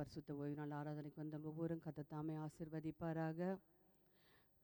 பரிசுத்த ஓய்வு நாள் ஆராதனைக்கு வந்த ஒவ்வொருவரும் கர்த்தர் தாமே ஆசீர்வதிப்பாராக.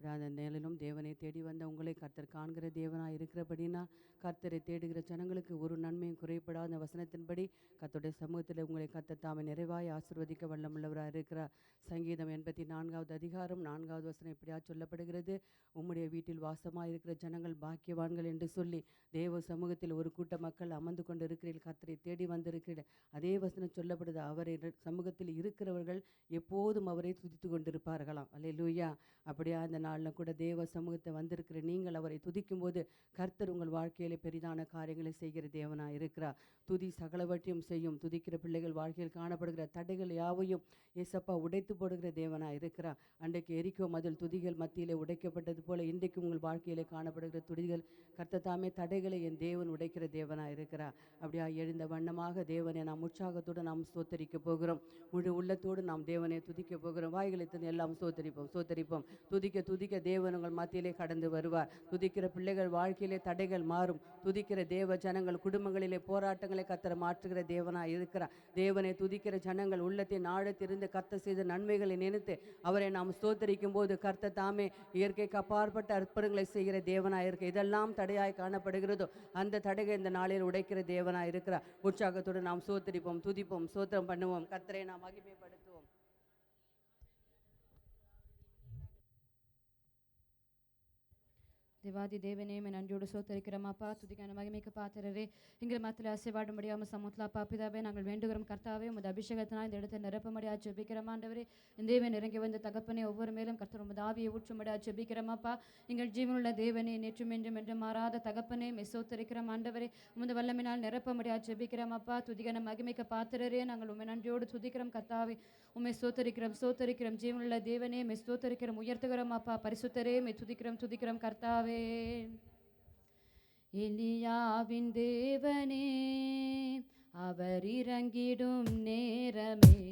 அந்த நேரிலும் தேவனை தேடி வந்த உங்களை கர்த்தர் காண்கிற தேவனாக இருக்கிறபடினா கர்த்தரை தேடுகிற ஜனங்களுக்கு ஒரு நன்மையும் குறைபடாத வசனத்தின்படி கர்த்தருடைய சமூகத்தில் உங்களை கர்த்தர் தாமே நிறைவாய் ஆசீர்வதிக்க வல்லமுள்ளவராக இருக்கிறார். சங்கீதம் 84வது அதிகாரம் 4வது வசனம் இப்படியா சொல்லப்படுகிறது, உம்முடைய வீட்டில் வாசமாக இருக்கிற ஜனங்கள் பாக்கியவான்கள் என்று சொல்லி தேவ சமூகத்தில் ஒரு கூட்ட மக்கள் அமர்ந்து கொண்டு இருக்கிறீர்கள், கர்த்தரை தேடி வந்திருக்கிறீர்கள். அதே வசனம் சொல்லப்படுது, அவரை சமூகத்தில் இருக்கிறவர்கள் எப்போதும் அவரை துதித்து கொண்டிருப்பார்களாம். அல்லேலூயா. அப்படியா இந்த நாளில் கூட தேவ சமூகத்தை வந்திருக்கிற நீங்கள் அவரை துதிக்கும் போது கர்த்தர் உங்கள் வாழ்க்கையில் பெரிதான காரியங்களை செய்கிற தேவனாக இருக்கிறார். துதி சகலவற்றையும் செய்யும். துதிக்கிற பிள்ளைகள் வாழ்க்கையில் காணப்படுகிற தடைகள் யாவையும் ஏசப்பா உடைத்து போடுகிற தேவனாக இருக்கிறார். அன்றைக்கு எரிக்கோ மதில் துதிகள் மத்தியிலே உடைக்கப்பட்டது போல இன்றைக்கு உங்கள் வாழ்க்கையிலே காணப்படுகிற துதிகள் கர்த்தர் தாமே தடைகளை என் தேவன் உடைக்கிற தேவனாக இருக்கிறார். அப்படியா எழுந்த வண்ணமாக தேவனை நாம் உற்சாகத்தோடு நாம் ஸ்தோத்தரிக்க போகிறோம். முழு உள்ளத்தோடு நாம் தேவனை துதிக்க போகிறோம். வாய்களை எல்லாம் ஸ்தோத்தரிப்போம். துதிக்க துதிக்க தேவன் உங்கள் மத்தியிலே கடந்து வருவார். துதிக்கிற பிள்ளைகள் வாழ்க்கையிலே தடைகள் மாறும். துதிக்கிற தேவ ஜனங்கள் குடும்பங்களிலே போராட்டங்களை கர்த்தர் மாற்றுகிற தேவனாக இருக்கிறார். தேவனை துதிக்கிற ஜனங்கள் உள்ளத்தை நாடத்திருந்து கர்த்தர் செய்த நன்மைகளை நினைத்து அவரை நாம் ஸ்தோத்தரிக்கும் போது கர்த்தர் தாமே இயற்கைக்கு அப்பாற்பட்ட அற்புதங்களை செய்கிற தேவனாக இருக்க இதெல்லாம் தடையாய் காணப்படுகிறதோ அந்த தடைகள் இந்த நாளில் உடைக்கிற தேவனாக இருக்கிறார். உற்சாகத்தோடு நாம் ஸ்தோத்தரிப்போம், துதிப்போம், ஸ்தோத்திரம் பண்ணுவோம், கர்த்தரை நாம் மகிமைப்படுத்துவோம். தேவாதி தேவனே நன்றியோடு சோத்தரிக்கிறோமாப்பா. துதிக்கான மகிமைக்கு பாத்திரரே எங்கள் மத்தியில் அசைவாட முடியாமல் சமுத்திலாப்பா பிதாவே நாங்கள் வேண்டுகிறோம். கர்த்தாவே உமது அபிஷேகத்தினால் இந்த இடத்தை நிரப்பமடியா ஜெபிக்கிறோம் ஆண்டவரே. இந்த தேவன் இறங்கி வந்த தகப்பனே ஒவ்வொரு மேலும் கர்த்தர் உமது ஆவியை ஊற்றும்படியா ஜெபிக்கிறோமாப்பா. எங்கள் ஜீவனுள்ள தேவனே நேற்றும் என்றும் என்றும் மாறாத தகப்பனே மெசோத்தரிக்கிறோம் ஆண்டவரே. உமது வல்லமினால் நிரப்பமடியா ஜெபிக்கிறோமாப்பா. துதிக்கான மகிமைக்கு பாத்திரரே நாங்கள் உண்மை நன்றியோடு துதிக்கிறோம் கர்த்தாவே. உண்மை சோத்தரிக்கிறோம் ஜீவனுள்ள தேவனே மெசோத்தரிக்கிறோம் உயர்த்துகிறோம் அப்பா. பரிசுத்தரே மெய் துதிக்கிறோம் கர்த்தாவே. எலியாவின் தேவனே அவர் இறங்கிடும் நேரமே,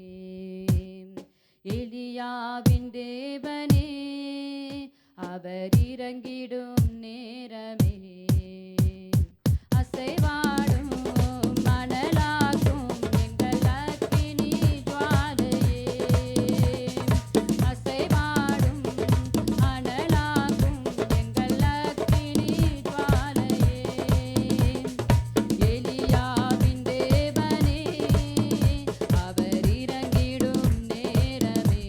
எலியாவின் தேவனே அவர் இறங்கிடும் நேரமே, அசைவாடும் மணலாக்கும் எங்கள் அக்கினி ஜுவாலையே, அசைவாடும் மணலாக்கும் எங்கள் அக்கினி ஜுவாலையே, எலியாவின் தேவனே அவர் இறங்கிடும் நேரமே,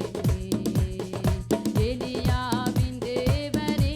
எலியாவின் தேவனே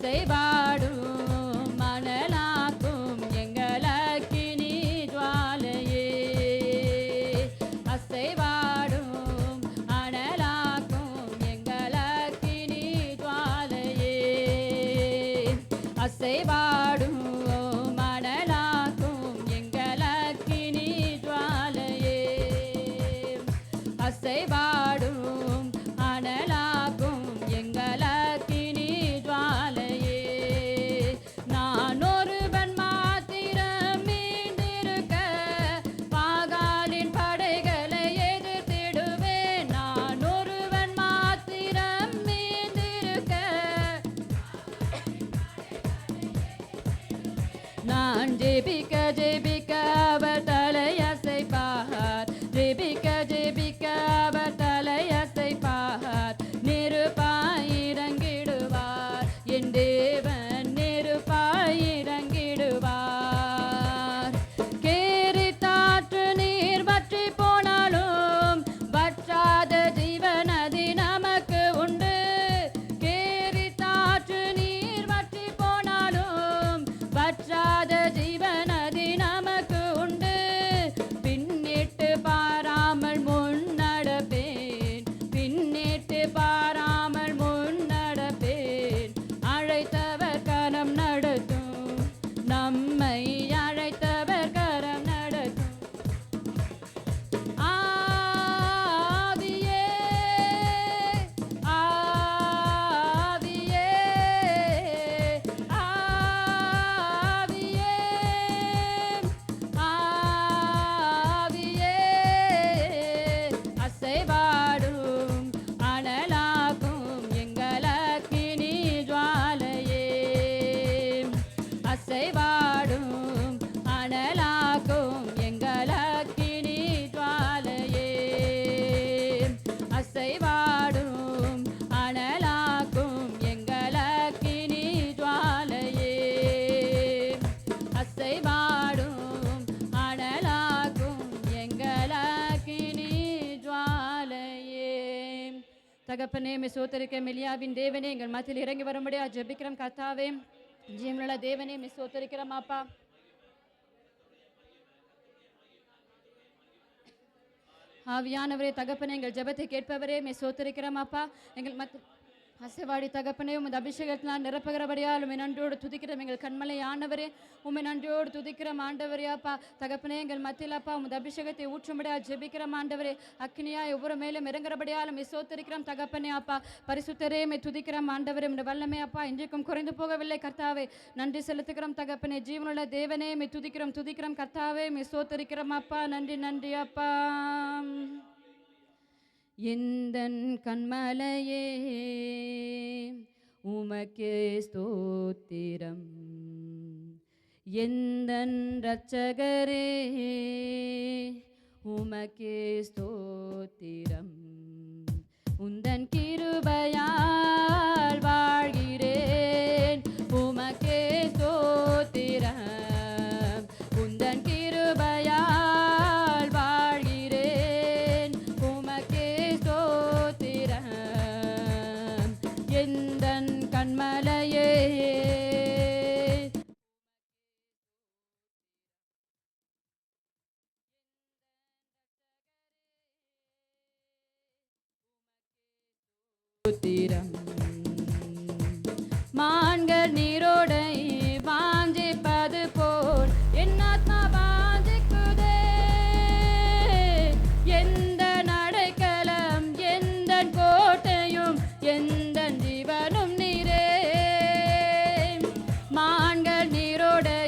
அசைவாடும் மணலாக்கும் எங்கள் அக்கினி ஜுவாலையே அசைவாடும் அனலாக்கும் எங்கள் அக்கினி ஜுவாலையே அசைவாடும் மணலாக்கும் எங்கள் அக்கினி ஜுவாலையே அசைவாடும் அனலாக்கும் எங்கள் அக்கினி ஜுவாலையே நான் ஒருவன் மாத்திரம் மீண்டிருக்க பாகாலின் படைகளை எதிர்த்திடுவேன் நான் ஒருவன் மாத்திரம் மீண்டிருக்க நான் ஜெபிக்க ஜெபிக்க அவர் தலையசைப்பார் ஜெபிக்க ஜெபிக்க அவர் தலையசைப்பார் நெருப்பாயிரங்கிடுவார் என் தேவன் நெருப்பாயிரங்கிடுவார் கேரித்தாற்று நீர் வற்றி போனாலும் வற்றாத ஜீவநதி நமக்கு உண்டு கேரித்தாற்று நீர் வற்றி போனாலும் வற்றாத ஜீவநதி நமக்கு உண்டு பின்னிட்டு பாராமல் முன்னடப்பேன் பின்னிட்டு பாராமல் முன்னடப்பேன் அழைத்தவர் கரம் நடத்தும் நம்மை அழைத்தவர் கரம் நடத்தும் ஆவியே ஆவியே ஆவியே ஆவியே அசைவாடும் அனலாக்கும் எங்கள் அக்கினி ஜுவாலையே அசைவாடும் அனலாக்கும் எங்கள் அக்கினி ஜுவாலையே அசைவாடும் அனலாக்கும் எங்கள் அக்கினி ஜுவாலையே அசைவாடும் அனலாக்கும் எங்கள் அக்கினி ஜுவாலையே தகப்பனே மே சோத்தரிக்க மெலியாவின் தேவனே எங்கள் மத்தியில் இறங்கி வரும்படியா ஜெபிக்கிறோம் கர்த்தாவே ஜீவனுள்ள தேவனே மே சோத்தரிக்கிறோம் அப்பா ஆவியானவரே தகப்பனே எங்கள் ஜெபத்தை கேட்பவரே மே சோத்தரிக்கிறோம் அப்பா எங்கள் அசைவாடி தகப்பனே உமது அபிஷேகத்தினால் நிரப்புகிறபடியால் உம்மை நன்றியோடு துதிக்கிறோம் எங்கள் கண்மலை ஆண்டவரே உம்மை நன்றியோடு துதிக்கிறோம் ஆண்டவரே அப்பா தகப்பனே எங்கள் மத்தியில் அப்பா உமது அபிஷேகத்தை ஊற்றும்படியா ஜெபிக்கிறோம் ஆண்டவரே அக்கினியா ஒவ்வொரு மேலும் இறங்குறபடியால் உம்மை சோத்தரிக்கிறோம் தகப்பனே அப்பா பரிசுத்தரே மே துதிக்கிறோம் ஆண்டவரே உம்முடைய வல்லமே அப்பா இன்றைக்கும் குறைந்து போகவில்லை கர்த்தாவே நன்றி செலுத்துகிறோம் தகப்பனே ஜீவனுள்ள தேவனே மே துதிக்கிறோம் கர்த்தாவே மே சோத்தரிக்கிறோம் அப்பா நன்றி நன்றி அப்பா எந்தன் கண்மலையே உமக்கே ஸ்தோத்திரம் எந்தன் இரட்சகரே உமக்கே ஸ்தோத்திரம் உந்தன் கிருபையால் வாழ்கிறேன் உமக்கே ஸ்தோத்திரம் உந்தன் கிருபையால் வாழ்கிறேன் உமக்கே ஸ்தோத்திரம் எந்தன் கண்மலையே ஸ்தோத்திரம் மான்கள் நீரோடை வாஞ்சிப்பது போல் என் ஆத்மா வாஞ்சிக்குதே எந்த நடைக்கலம் எந்த கோட்டையும் எந்த ஜீவனும் நீரே மான்கள் நீரோடை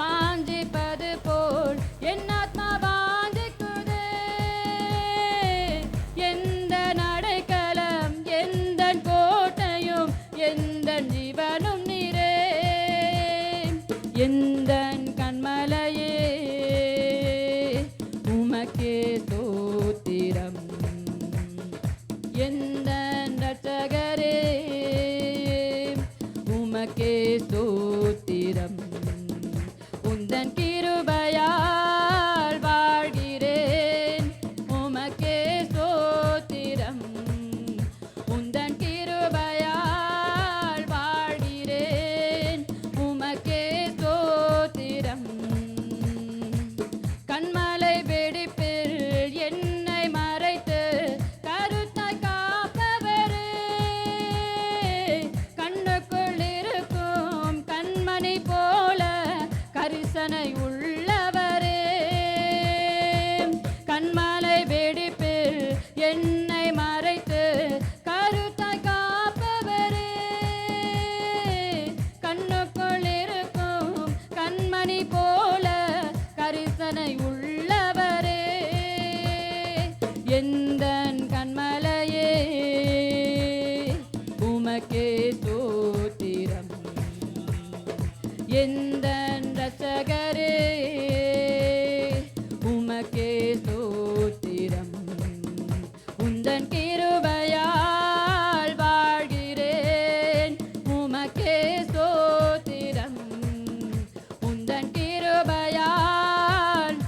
வாஞ்சிப்பது போல் என் ஆத்மா வாஞ்சிக்குதே எந்த நடைக்கலம் எந்த கோட்டையும் எந்த ஜீவனும் நீரே எந்தன் கண்மலையே உமக்கே ஸ்தோத்திரம் எந்தன் இரட்சகரே உமக்கே ஸ்தோத்திரம் உந்தன் கிருபையால் வாழ்கிறேன் உமக்கே ஸ்தோத்திரம் உந்தன் கிருபையால் வாழ்கிறேன் உமக்கே ஸ்தோத்திரம் எந்தன் இரட்சகரே உமக்கே ஸ்தோத்திரம் உந்தன் கிருபையால் வாழ்கிறேன் உமக்கே ஸ்தோத்திரம் உந்தன் கிருபையால்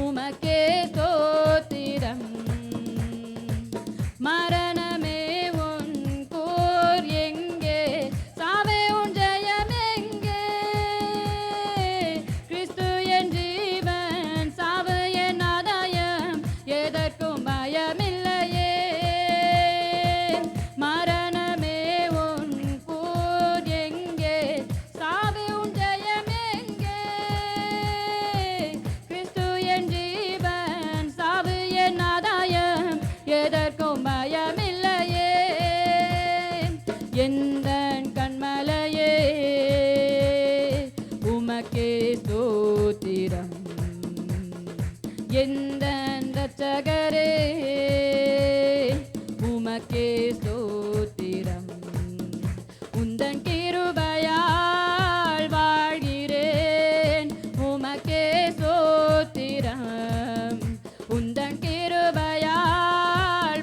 உமக்கே ஸ்தோத்திரம் மரணமே உன் கூர் எங்கே சாவே உன் ஜெயம் எங்கே கிறிஸ்து என் ஜீவன் சாவு என் ஆதாயம் எதற்கும் பயமில்லையே மரணமே உன் கூர் எங்கே சாவே உன் ஜெயம் எங்கே கிறிஸ்து என் ஜீவன் சாவு என் ஆதாயம் எதற்கும் பயமில்லையே எந்தன் கண்மலையே உமக்கே ஸ்தோத்திரம் எந்தன் இரட்சகரே உமக்கே ஸ்தோத்திரம் உந்தன் கிருபையால் வாழ்கிறேன் உமக்கே ஸ்தோத்திரம் உந்தன் கிருபையால்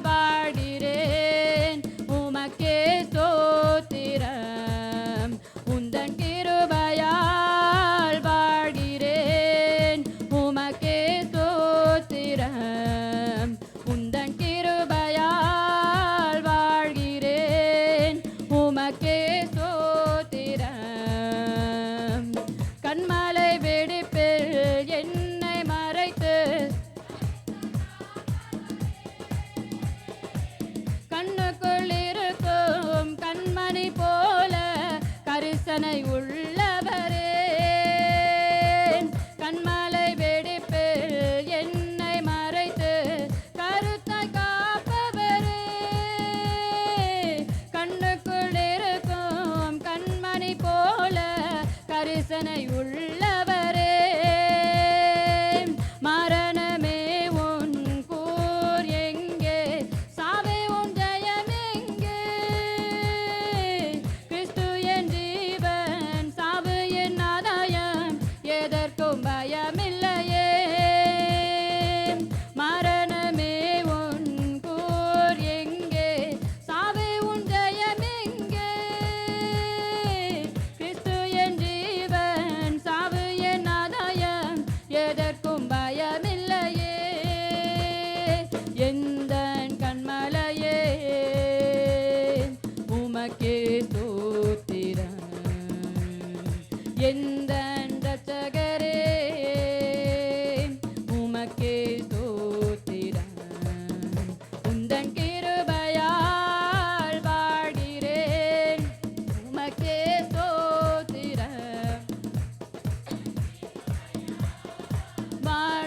வாழ்கிறேன் உமக்கே ஸ்தோத்திரம் உந்தன் கிருபையால் வாழ்கிறேன் உமக்கே ஸ்தோத்திரம் உந்தன் கிருபையால் வாழ்கிறேன் உமக்கே ஸ்தோத்திரம் கண்மலை வெடிப்பில் என்னை மறைத்து கண்ணுக்குள் இருக்கும் கண்மணி போல கரிசனை உள்ளவரே கண்மலை வெடிப்பில் என்னை மறைத்து கருத்தை காப்பவரே கண்ணுக்குள் இருக்கும் கண்மணி போல கரிசனை உள்ளவரே மரணமே உன் கூர் எங்கே சாவே உன் ஜெயம் எங்கே கிறிஸ்து என் ஜீவன் சாவு என் ஆதாயம் எதற்கும் பயமில்லையே மரணமே உன் கூர் எங்கே சாவே உன் ஜெயம் எங்கே கிறிஸ்து என் ஜீவன் சாவு என் ஆதாயம் எதற்கும் பயமில்லையே எந்தன் கண்மலையே உமக்கே ஸ்தோத்திரம் எந்தன் இரட்சகரே உமக்கே ஸ்தோத்திரம் உந்தன் கிருபையால் வாழ்கிறேன் உமக்கே ஸ்தோத்திரம்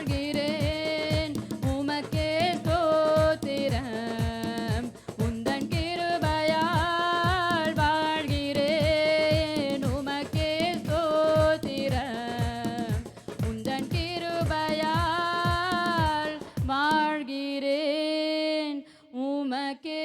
வாழ்கிறேன் உமக்கே ஸ்தோத்திரம் உந்தன் கிருபையால் வாழ்கிறேன் உமக்கே ஸ்தோத்திரம் உந்தன் கிருபையால் வாழ்கிறேன் உமக்கே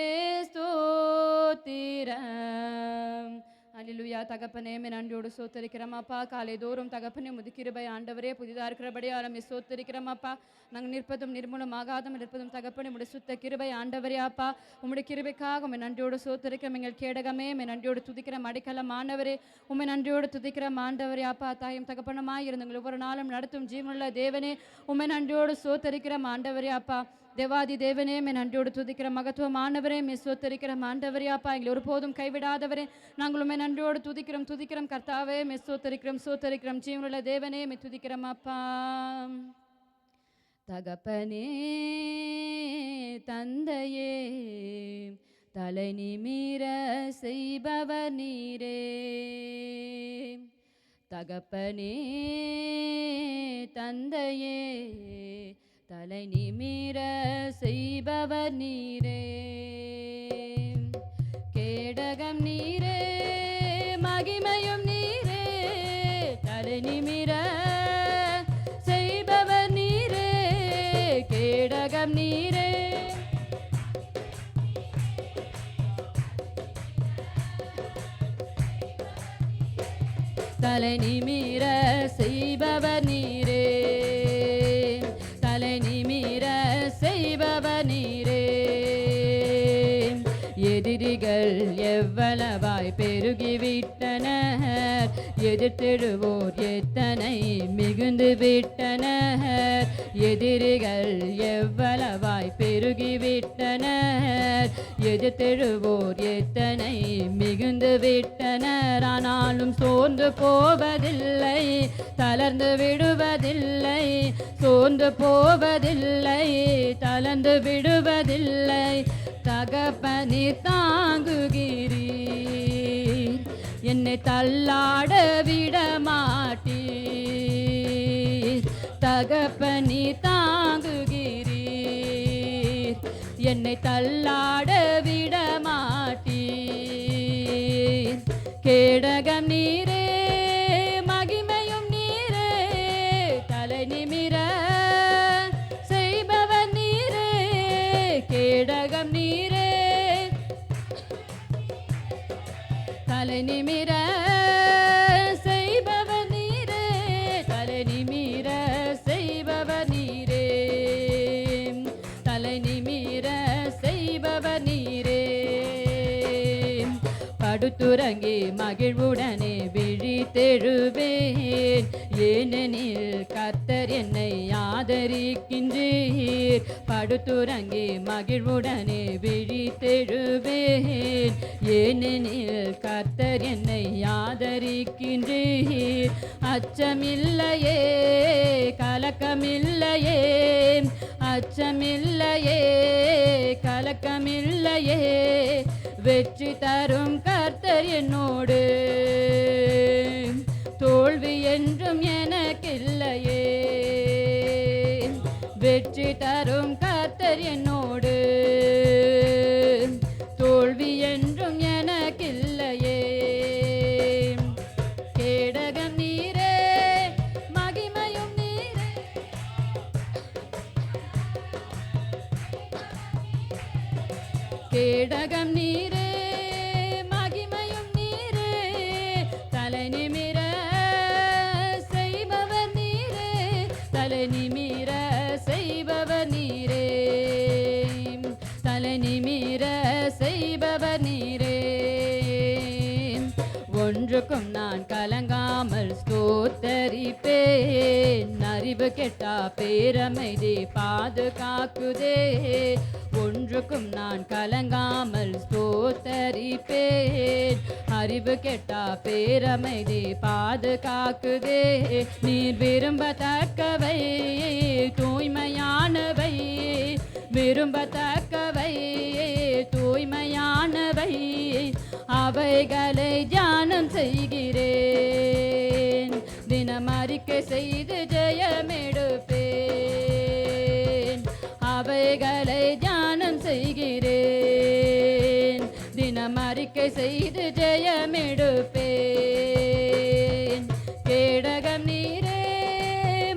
ஸ்தோத்திரம் அல்லேலூயா தகப்பனே மே நன்றியோடு சோத்தரிக்கிறோம் அப்பா காலை தோறும் தகப்பனே முது கிருபை ஆண்டவரே புதிதாக இருக்கிறபடியால் மே சோத்தரிக்கிறோம் அப்பா நாங்கள் நிற்பதும் நிர்மூலமாகாதும் நிற்பதும் தகப்பனே உம்முடைய சுத்த கிருபை ஆண்டவரே அப்பா உம்முடைய கிருபைக்காக உம்மை நன்றியோடு சோத்தரிக்கிறோம் எங்கள் கேடகமே மே நன்றியோடு துதிக்கிறோம் அடைக்கலம் ஆண்டவரே உம்மை நன்றியோடு துதிக்கிறோம் ஆண்டவரே அப்பா தாயும் தகப்பனமாய் இருந்தவங்கள் ஒவ்வொரு நாளும் நடத்தும் ஜீவனுள்ள தேவனே உம்மை நன்றியோடு சோத்தரிக்கிறோம் ஆண்டவரே அப்பா தேவாதி தேவனே மே நன்றியோடு துதிக்கிற மகத்துவமானவரே மே சோத்தரிக்கிறோம் ஆண்டவரே அப்பா எங்களை ஒருபோதும் கைவிடாதவரே நாங்கள் உம்மை நன்றியோடு துதிக்கிறோம் கர்த்தாவே மே சோத்தரிக்கிறோம் ஜீவனுள்ள தேவனே மே துதிக்கிறோம் அப்பா தகப்பனே தந்தையே தலை நிமிர செய்பவர் நீரே தகப்பனே தந்தையே தலை நிமிர செய்பவர் நீரே கேடகம் நீரே மகிமையும் நீரே தலை நிமிர செய்பவர் நீரே கேடகம் நீரே தலை நிமிர செய்பவர் நீரே, தலை நிமிர செய்பவர் நீரே. எதிரிகள் எவ்வளவாய் பெருகிவிட்டனர், எதிர்த்திடுவோர் எத்தனை மிகுந்து விட்டனர். எதிரிகள் எவ்வளவாய் பெருகிவிட்டனர், எதிர்த்திடுவோர் எத்தனை மிகுந்து விட்டனர். ஆனாலும் சோர்ந்து போவதில்லை, தளர்ந்து விடுவதில்லை, சோர்ந்து போவதில்லை, தளர்ந்து விடுவதில்லை. தகப்பனே தாங்குகிறீர், என்னை தள்ளாட விட மாட்டீர். தகப்பனே தாங்குகிறீர், என்னை தள்ளாட விட மாட்டீர். கேடகம் நீரே, மகிமையும் நீரே, தலை நிமிர செய்பவர் நீரே. கேடகம் நீரே, தலை நிமிர செய்பவர் நீரே, தலை நிமிர செய்பவர் நீரே, தலை நிமிர செய்பவர் நீரே. படுத்துறங்கி மகிழ்வுடனே விழித்தெழுவேன், ஏனெனில் கர்த்தர் என்னை ஆதரிக்கின்றீர். படுத்துறங்கி மகிழ்வுடனே விழித்தெழுவேன், ஏனெனில் கர்த்தர் என்னை ஆதரிக்கின்றீர். அச்சமில்லையே, கலக்கமில்லையே, அச்சமில்லையே, கலக்கமில்லையே. வெற்றி தரும் கர்த்தர் என்னோடு, தோல்வி என்றும் எனக்கில்லையே. வெற்றி தரும் கர்த்தர் என்னோடு, தோல்வி என்றும் எனக்கில்லையே. கேடகம் நீரே, மகிமையும் நீரே, கேடகம் நீரே, மகிமையும் நீரே, தலை நிமிர செய்பவர் நீரே, தலை நிமிர செய்பவர் நீரே, தலை நிமிர செய்பவர் நீரே. ஒன்றுக்கும் நான் கலங்காமல் ஸ்தோத்தரிப்பேன், அறிவு கெட்டா பேரமைதி பாதுகாக்குதே. ஒன்றுக்கும் நான் கலங்காமல் ஸ்தோத்தரிப்பேன், அறிவு கெட்டா பேரமைதி பாதுகாக்குதே. நீர் விரும்பத்தக்கவை தூய்மையானவை, விரும்பத்தக்கவை தூய்மையானவை, அவைகளை தியானம் செய்கிறேன். தினம் அறிக்கை செய்து ஜெயமெடுப்பேன், அவைகளை தியானம் செய்கிறேன். தினம் அறிக்கை செய்து ஜெயமெடுப்பேன். கேடகம் நீரே,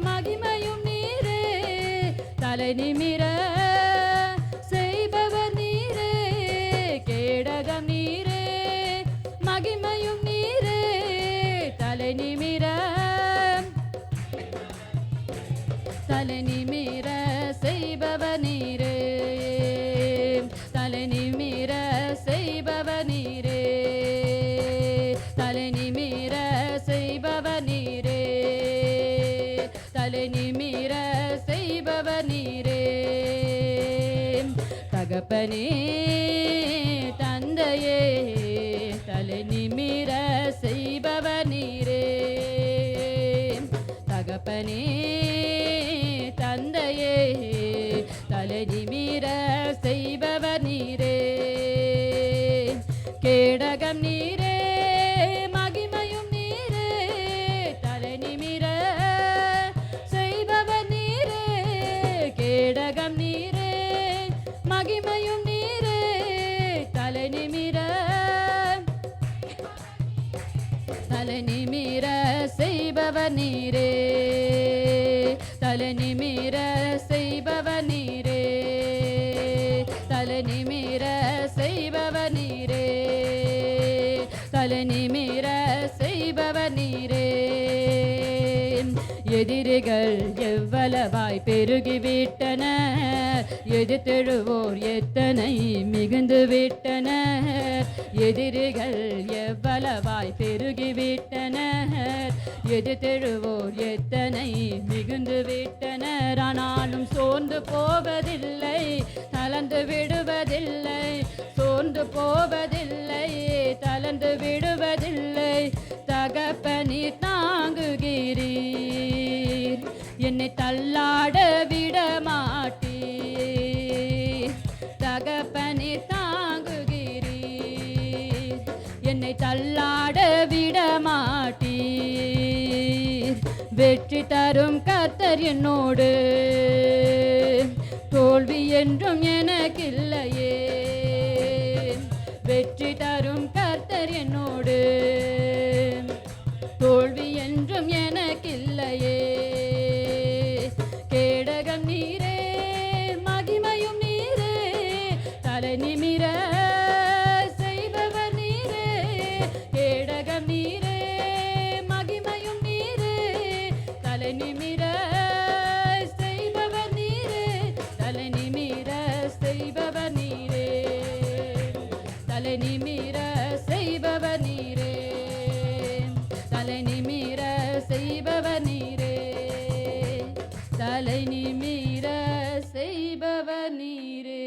மகிமையும் நீரே, தலை நிமிர செய்பவர் நீரே. கேடகம் நீரே, மகிமையும் நீரே, தலை நிமிர, தலை நிமிர செய்பவர் நீரே, தலை நிமிர செய்பவர் நீரே, தலை நிமிர செய்பவர் நீரே, தலை நிமிர செய்பவர் நீரே. தகப்பனே தந்தையே, தலை நிமிர செய்பவர் நீரே. தகப்பனே தந்தையே, தலை நிமிர செய்பவர் நீரே. கேடகம் நீரே, மகிமையும் நீரே, தலை நிமிர செய்பவர் நீரே. கேடகம் நீரே, மகிமையும் நீரே, தலை நிமிர, தலை நிமிர செய்பவர் நீரே, தலை நிமிர செய்பவர் நீரே, தலை நிமிர செய்பவர் நீரே, தலை நிமிர செய்பவர் நீரே. எதிரிகள் எவ்வளவாய் பெருகிவிட்டனர், எதிர்த்தெழுவோர் எத்தனை மிகுந்து விட்டனர். எதிரிகள் எவ்வளவாய் பெருகிவிட்டனர், எதிர்த்தெழுவோர் எத்தனை மிகுந்து விட்டனர். ஆனாலும் சோர்ந்து போவதில்லை, தளர்ந்து விடுவதில்லை, சோர்ந்து போவதில்லை, தளர்ந்து விடுவதில்லை. தகப்பனே தாங்குகிறீர், என்னை தள்ளாட விட மாட்டீர். தகப்பனே தாங்குகிறீர், என்னை தள்ளாட விட மாட்டீர். வெற்றி தரும் கர்த்தர் என்னோடு, தோல்வி என்றும் எனக்கில்லையே. வெற்றி தரும் கர்த்தர் என்னோடு, தோல்வி என்றும் எனக்கில்லையே. கேடகம் நீரே, மகிமையும் நீரே, தலை நிமிர செய்பவர் நீரே. கேடகம் நீரே, மகிமையும் நீரே, தலை நிமிர செய்பவர் நீரே. தலை நிமிர செய்பவர் நீரே, தலை நிமிர செய்பவர் நீரே, தலை நிமிர செய்பவர் நீரே, தலை நிமிர செய்பவர் நீரே.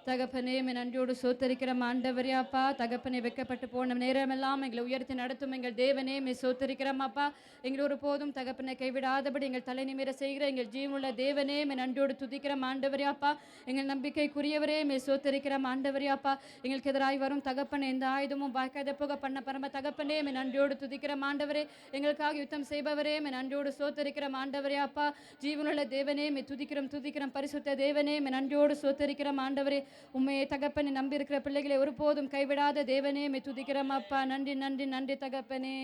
தகப்பனே நன்றியோடு சோத்தரிக்கிறோம் ஆண்டவரே அப்பா. தகப்பனே வெக்கப்பட்டு போன நேரமெல்லாம் எங்களை உயர்த்தி நடத்தும் எங்கள் தேவனே சோத்தரிக்கிறோம் அப்பா. எங்களை ஒரு போதும் தகப்பனை கைவிடாதபடி எங்கள் தலை நிமிர செய்கிற எங்கள் ஜீவனுள்ள தேவனே நன்றியோடு துதிக்கிறோம் ஆண்டவரே அப்பா. எங்கள் நம்பிக்கைக்குரியவரே சோத்தரிக்கிறோம் ஆண்டவரே அப்பா. எங்களுக்கு எதிராய் வரும் தகப்பனை எந்த ஆயுதமும் வாய்க்காத போக பண்ண பரம தகப்பனே நன்றியோடு துதிக்கிறோம் ஆண்டவரே. எங்களுக்காக யுத்தம் செய்பவரே நன்றியோடு சோத்தரிக்கிறோம் ஆண்டவரே அப்பா. ஜீவனுள்ள தேவனே துதிக்கிறோம் துதிக்கிறோம் பரிசுத்த தேவனே நன்றியோடு சோத்தரிக்கிறோம் ஆண்டவரே. உண்மையை தகப்பனை நம்பி இருக்கிற பிள்ளைகளை ஒருபோதும் கைவிடாத தேவனே துதிக்கிறோம் அப்பா. நன்றி நன்றி நன்றி தகப்பனே.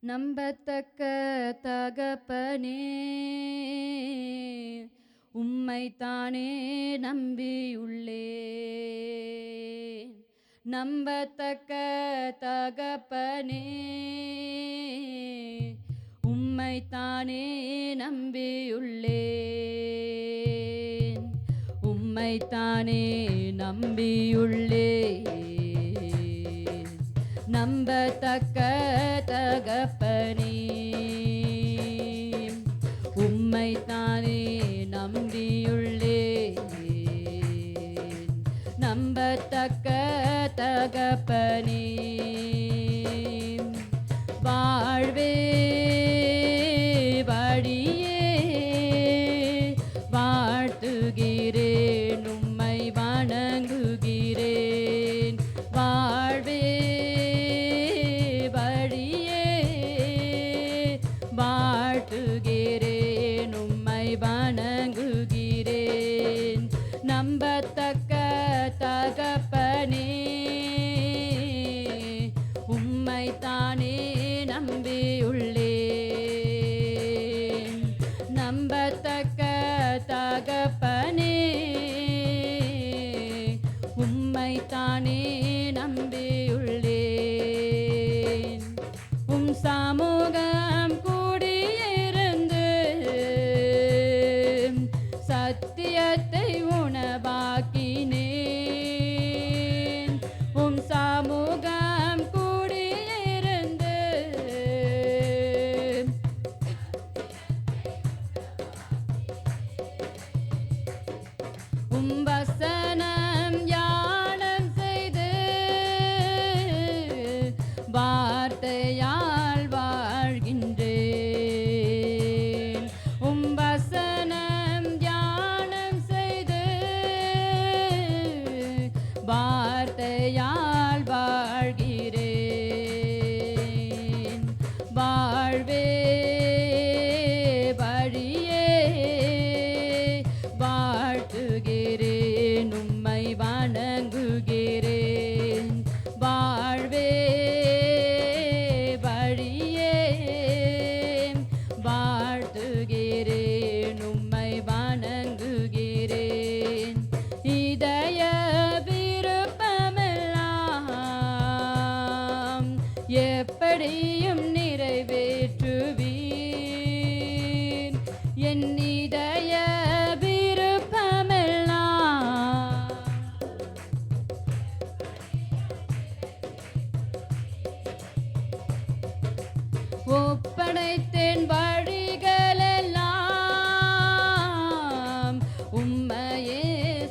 நம்பத்தக்க தகப்பனே, உம்மைத்தானே நம்பியுள்ளேன். நம்பத்தக்க தகப்பனே, உம்மைத்தானே நம்பியுள்ளேன். உம்மைத்தானே நம்பியுள்ளேன். நம்பத்தக்க தகப்பனே, உம்மைத்தானே நம்பியுள்ளேன். நம்பத்தக்க தகப்பனே, வாழ்வே வழியே வாழ்த்துகிறேன், உம்மை வணங்குகிறேன். வாழ்வே வழியே வாழ்த்துகிறேன், உம்மை வணங்குகிறேன். நம்பத்தக்க தகப்பனே, உம்மைத்தானே நம்பியுள்ளேன். நம்பத்தக்க தகப்பனே, உம்மைத்தானே நம்பியுள்ளேன். உம் சமூகம் கூடியிருந்து சத்தியத்தை உணவாக்கினேன். உம் சமூகம் கூடியிருந்து உம் வசனம் யானம் செய்து வார்த்தையால் வாழ்கின்ற எப்படியும் நிறைவேற்றுவீர் என் இதய விருப்பமெல்லாம். ஒப்படைத்தேன் வழிகளெல்லாம் உம்மையே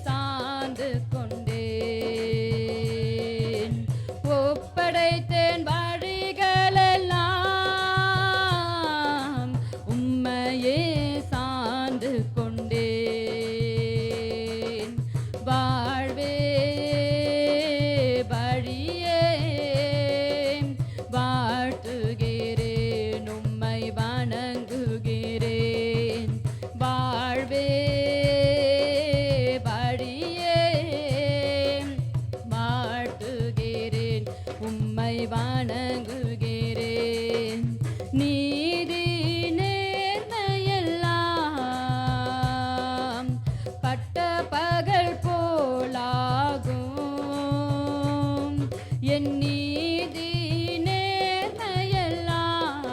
சார்ந்து கொண்டேன். ஒப்படைத்தேன் வழிகளெல்லாம் உம்மையே சார்ந்து கொண்டேன். வாழ்வே வழியே வாழ்த்துகிறேன், உம்மை வணங்குகிறேன். வாழ்வே வழியே வாழ்த்துகிறேன், உம்மை வணங்குகிறேன். நீதி நேர்மையெல்லாம் பட்ட பகல் போலாகும். என் நீதி நேர்மையெல்லாம்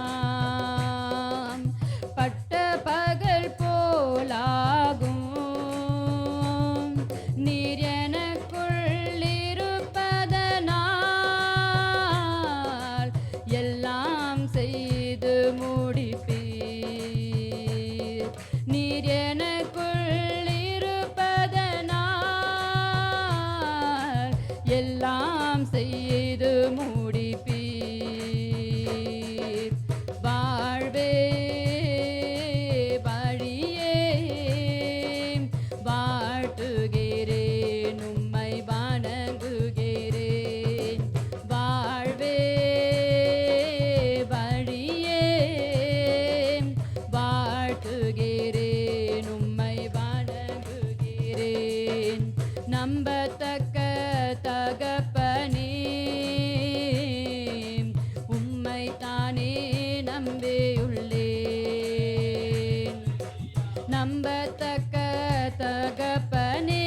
பட்ட பகல் போலாகும். நீர் எனக்குள் இருப்பதனால் எல்லாம் செய்து முடிப்பீர். நீர் எனக்குள் இருப்பதனால் எல்லாம் செய்து முடிப்பீர். வாழ்வே வழியே வாழ்த்துகிறேன், உம்மை வணங்குகிறேன். வாழ்வே வழியே வாழ்த்துகிறேன், உம்மை வணங்குகிறேன். நம்பத்தக்க தகப்பனே, உம்மை தானே நம்பியுள்ளேன். நம்பத்தக்க தகப்பனே,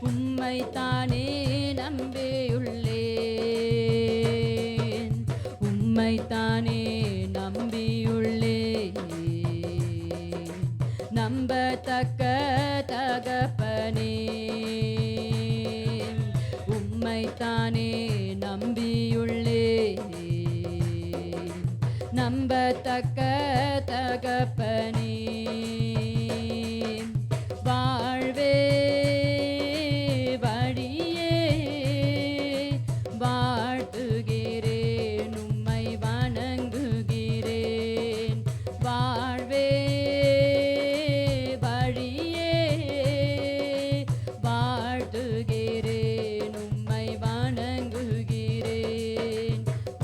உம்மை தானே நம்பியுள்ளேன். உம்மை தானே நம்பியுள்ளேன். நம்பத்தக்க தகப்பனே, உம்மை தானே நம்பியுள்ளேன். நம்பத்தக்க தகப்பனே. வாழ்வே வழியே வாழ்த்துகிறேன், உம்மை வணங்குகிறேன். வாழ்வே வழியே வாழ்த்துகிறேன், உம்மை வணங்குகிறேன்.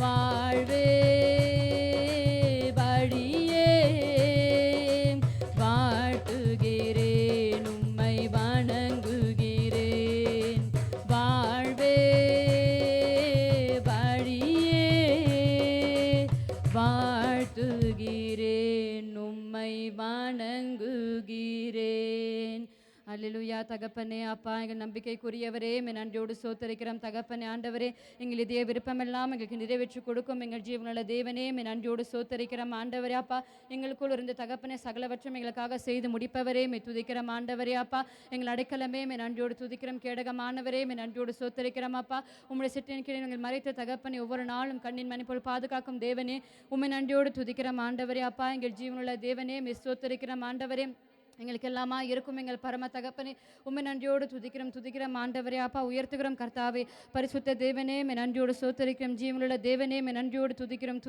வாழ்வே வழியே வாழ்த்துகிறேன், உம்மை வணங்குகிறேன். வாழ்வே வழியே வாழ்த்துகிறேன், உம்மை வணங்குகிறேன். அல்லேலூயா. தகப்பனே அப்பா, எங்கள் நம்பிக்கைக்குரியவரே, என் நன்றியோடு சோத்தரிக்கிறோம் தகப்பனே. ஆண்டவரே, எங்கள் இதய விருப்பமெல்லாம் எங்களுக்கு நிறைவேற்றி கொடுக்கும் எங்கள் ஜீவனுள்ள தேவனே, என் நன்றியோடு சோத்தரிக்கிறோம் ஆண்டவரே. அப்பா, எங்களுக்குள் இருந்த தகப்பனே சகலவற்றம் எங்களுக்காக செய்து முடிப்பவரே மே துதிக்கிறோம் ஆண்டவரே. அப்பா, எங்கள் அடைக்கலமே மே நன்றியோடு துதிக்கிறோம். கேடகமானவரே மே நன்றியோடு சோத்தரிக்கிறோம். அப்பா, உம்முடைய சிற்றின் கீழே எங்கள் மறைத்த தகப்பனே ஒவ்வொரு நாளும் கண்ணின் மணி போல் பாதுகாக்கும் தேவனே, உம்மை நன்றியோடு துதிக்கிறோம் ஆண்டவரே. அப்பா, எங்கள் ஜீவனுள்ள தேவனே மே சோத்தரிக்கிறோம் ஆண்டவரே. எங்களுக்கு எல்லாமா இருக்கும் எங்கள் பரம தகப்பனே, உம்மை நன்றியோடு துதிக்கிறோம் ஆண்டவரே. அப்பா, உயர்த்துகிறோம் கர்த்தாவே. பரிசுத்த தேவனே மே நன்றியோடு சோத்தரிக்கிறோம். ஜீவனுள்ள தேவனே மே நன்றியோடு துதிக்கிறோம்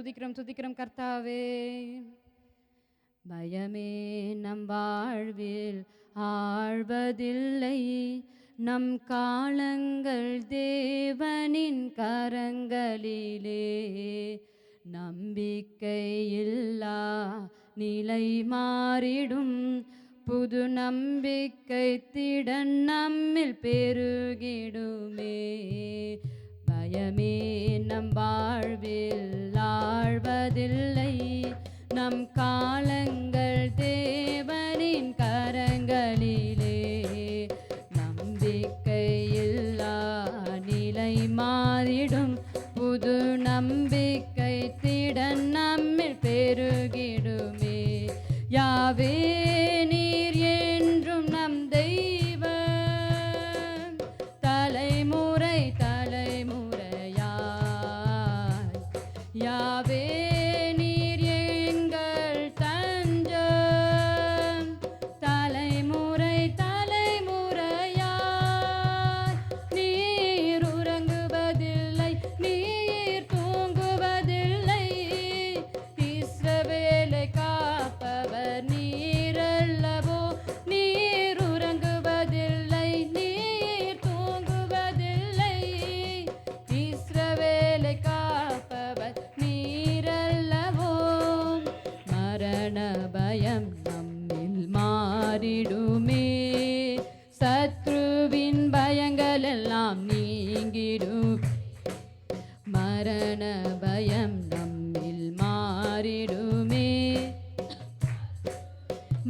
கர்த்தாவே. பயமே நம் வாழ்வில் ஆழ்வதில்லை, நம் காலங்கள் தேவனின் கரங்களிலே. நம்பிக்கையில்லா நிலை மாறிடும், புது நம்பிக்கை திடன் நம்மில் பெருகிடுமே. பயமே நம் வாழ்வில் ஆழ்வதில்லை, நம் காலங்கள் தேவனின் கரங்களிலே. நம்பிக்கையில்லா நிலை மாறிடும், மரண பயம் நம்மில் மாறிடுமே,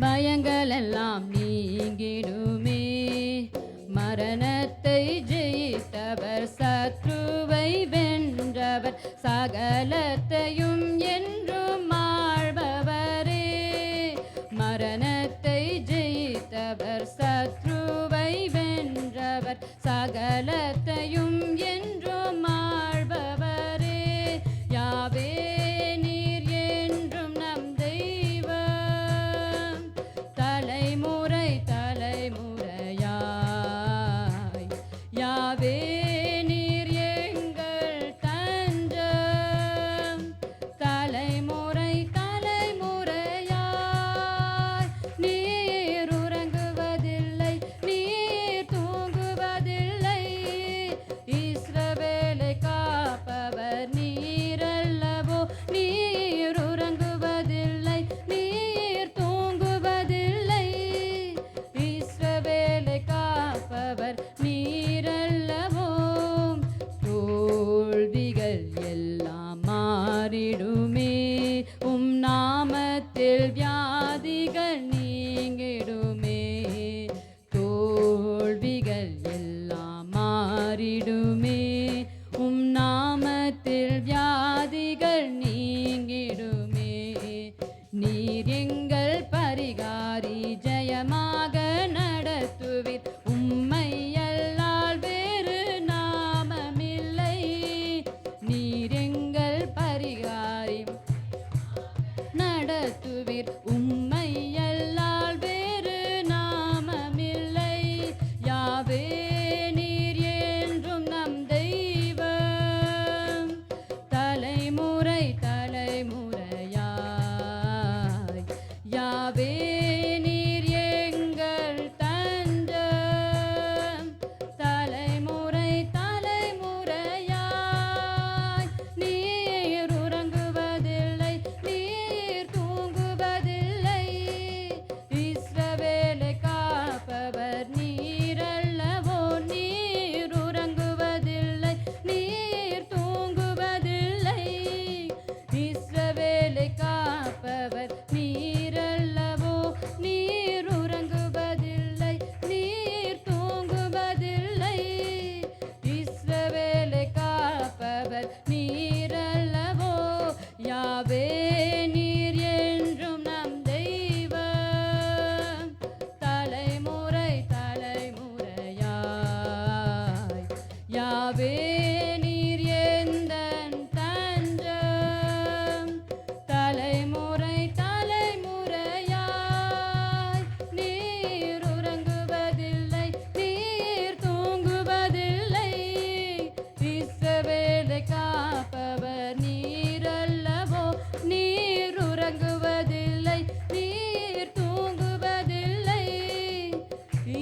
பயங்கள் எல்லாம் நீங்கிடுமே. மரணத்தை ஜெயித்தவர், சத்ருவை வென்றவர், சகலத்தையும் என்றும் ஆள்பவரே. மரணத்தை ஜெயித்தவர், சத்ருவை வென்றவர், சகலத்தையும் என்றும் ஆள்பவரே. யாவே நீர் என்றும் நம் தெய்வம், தலைமுறை தலைமுறையாய். யாவே நீர் எங்கள் தஞ்சம், தலைமுறை தலைமுறையாய். நீர் உறங்குவதில்லை, நீர் தூங்குவதில்லை, இஸ்ரவேலை காப்பவர் நீரல்லவோ. நீர் உறங்குவதில்லை, நீர் தூங்குவதில்லை, இஸ்ரவேலை காப்பவர் நீரல்லவோ. தோல்விகள் எல்லாம் மாறிடுமே, உம் நாமத்தில் வியாதிகள் நீங்கிடுமே. தோல்விகள் எல்லாம் மாறிடுமே, உம் நாமத்தில் வியாதிகள் நீங்கிடுமே. நீர் எங்கள் பரிகாரி, ஜெயமாக நடத்துவீர், உம்மை அல்லால் வேறு நாமமில்லை. நீர் எங்கள் பரிகாரி நடத்துவீர், உம்மை அல்லால் வேறு நாமமில்லை. யாவே நீர் என்றும் நம் தெய்வம், தலைமுறை தலைமுறையாய். யாவே நீர் எங்கள் தஞ்சம், தலைமுறை தலைமுறையாய். நீர் உறங்குவதில்லை, நீர் தூங்குவதில்லை, இஸ்ரவேலை காப்பவர் நீரல்லவோ. நீர் உறங்குவதில்லை, நீர் தூங்குவதில்லை, இஸ்ரவேலை காப்பவர் நீரல்லவோ. நீர் உறங்குவதில்லை, நீர் தூங்குவதில்லை, இஸ்ரவேலை காப்பவர் நீரல்லவோ. யாவே நீர் என்றும் நம் தெய்வம், தலைமுறை தலைமுறையாய். யாவே நீர் எந்தன் தஞ்சம், தலைமுறை தலைமுறையாய். நீர் உறங்குவதில்லை, நீர் தூங்குவதில்லை, இஸ்ரவேலை காப்பவர் நீரல்லவோ. நீர் உறங்குவதில்லை, நீர் தூங்குவதில்லை,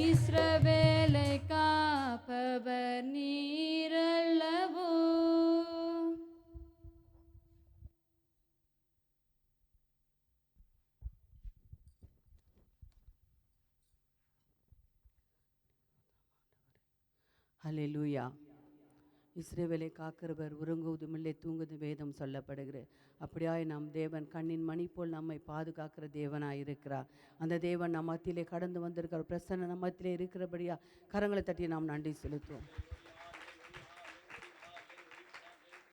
இஸ்ரவேலை காப்பவர் நீரல்லவோ. ஹல்லேலூயா. இஸ்ரவேலை காக்கிறவர் உறங்குவதுமில்லை, தூங்குவது வேதம் சொல்லப்படுகிறது. அப்படியாய் நம் தேவன் கண்ணின் மணி போல் நம்மை பாதுகாக்கிற தேவனாய் இருக்கிறார். அந்த தேவன் நம் மத்தியிலே கடந்து வந்திருக்கிற பிரசன்ன நம் மத்தியிலே இருக்கிறபடியா கரங்களை தட்டி நாம் நன்றி செலுத்துவோம்.